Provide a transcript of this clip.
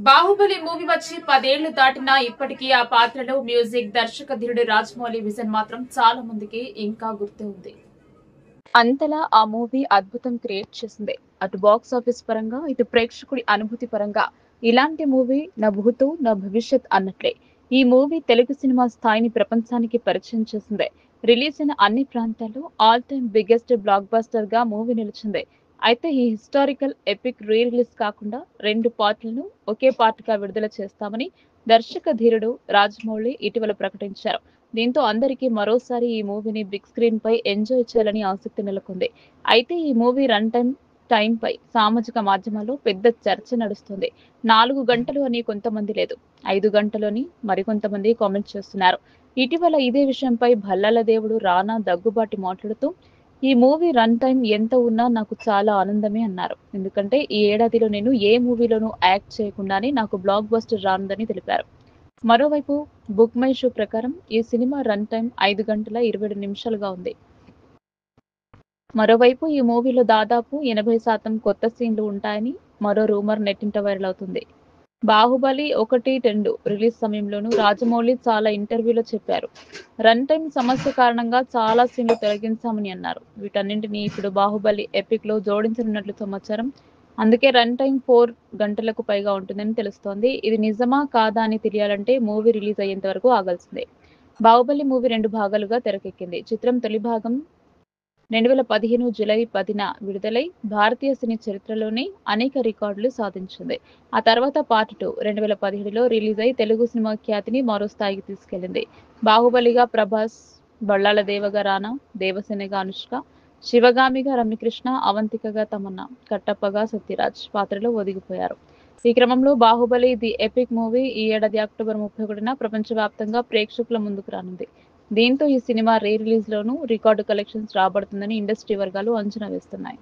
Baahubali movie వచ్చి 10 ఏళ్లు దాటినా ఇప్పటికీ ఆ పాత్రలో మ్యూజిక్ దర్శకధీరుడు రాజమౌళి విజన్ మాత్రం చాలా మందికి ఇంకా గుర్తే ఉంది. అంతలా ఆ మూవీ అద్భుతం క్రియేట్ చేసింది. అటు బాక్స్ ఆఫీస్ పరంగా, ఇటు ప్రేక్షకుడి అనుభూతి పరంగా ఇలాంటి మూవీ నా భూతో నా భవిష్యత్ అన్నట్లే. ఈ మూవీ తెలుగు సినిమా స్థాయిని ప్రపంచానికి పరిచయం చేసింది. రిలీజ్ అయిన అన్ని ప్రాంతాల్లో all time biggest block buster గా మూవీ నిలిచింది. అయితే ఈ హిస్టారికల్ ఎపిక్ రీ రిలీజ్ కాకుండా 2 పార్ట్లను ఒకే పార్ట్ గా విడుదల చేస్తామని దర్శక ధీరుడు రాజమౌళి ఇటీవల ప్రకటించారు. దీంతో అందరికీ మరోసారి ఈ మూవీని బిగ్ స్క్రీన్ పై ఎంజాయ్ చేయాలని ఆసక్తి నెలకొంది. అయితే ఈ మూవీ రన్ టైం పై సామాజిక మాధ్యమాల్లో పెద్ద చర్చ నడుస్తుంది. 4 గంటలు అని కొంతమంది లేదు, 5 గంటలు అని మరికొంతమంది కామెంట్ చేస్తున్నారు. ఇటీవల ఇదే విషయంపై భల్లాల దేవుడు రానా దగ్గుబాటి మాట్లాడుతూ ఈ మూవీ రన్ టైం ఎంత ఉన్నా నాకు చాలా ఆనందమే అన్నారు. ఎందుకంటే ఈ ఏడాదిలో నేను ఏ మూవీలోనూ యాక్ట్ చేయకుండానే నాకు బ్లాక్ బస్టర్ రానుందని తెలిపారు. మరోవైపు బుక్ మై షో ప్రకారం ఈ సినిమా రన్ టైం 5 గంటల 27 నిమిషాలుగా ఉంది. మరోవైపు ఈ మూవీలో దాదాపు 80% కొత్త సీన్లు ఉంటాయని మరో రూమర్ నెట్టింట వైరల్ అవుతుంది. బాహుబలి 1, 2 రిలీజ్ సమయంలోనూ రాజమౌళి చాలా ఇంటర్వ్యూలో చెప్పారు. రన్ టైం సమస్య కారణంగా చాలా సీన్లు తొలగించామని అన్నారు. వీటన్నింటినీ ఇప్పుడు బాహుబలి ఎపిక్ లో జోడించనున్నట్లు సమాచారం. అందుకే రన్ టైం 4 గంటలకు పైగా ఉంటుందని తెలుస్తోంది. ఇది నిజమా కాదా అని తెలియాలంటే మూవీ రిలీజ్ అయ్యేంత వరకు ఆగాల్సిందే. బాహుబలి మూవీ 2 భాగాలుగా తెరకెక్కింది. చిత్రం తొలి భాగం 2015 జూలై 10న విడుదలై భారతీయ సినీ చరిత్రలోనే అనేక రికార్డులు సాధించింది. ఆ తర్వాత పార్ట్ 2 2017లో రిలీజ్ అయి తెలుగు సినిమా ఖ్యాతిని మరో స్థాయికి తీసుకెళ్లింది. బాహుబలిగా ప్రభాస్, బళ్ళాల దేవగా రానా, దేవసేనగా అనుష్క, శివగామిగా రమ్యకృష్ణ, అవంతికగా తమన్నా, కట్టప్పగా సత్యరాజ్ పాత్రలో ఒదిగిపోయారు. ఈ క్రమంలో బాహుబలి ది ఎపిక్ మూవీ ఈ ఏడాది అక్టోబర్ 31న ప్రపంచవ్యాప్తంగా ప్రేక్షకుల ముందుకు రానుంది. దీంతో ఈ సినిమా రీ రిలీజ్ లోనూ రికార్డు కలెక్షన్స్ రాబడుతుందని ఇండస్ట్రీ వర్గాలు అంచనా వేస్తున్నాయి.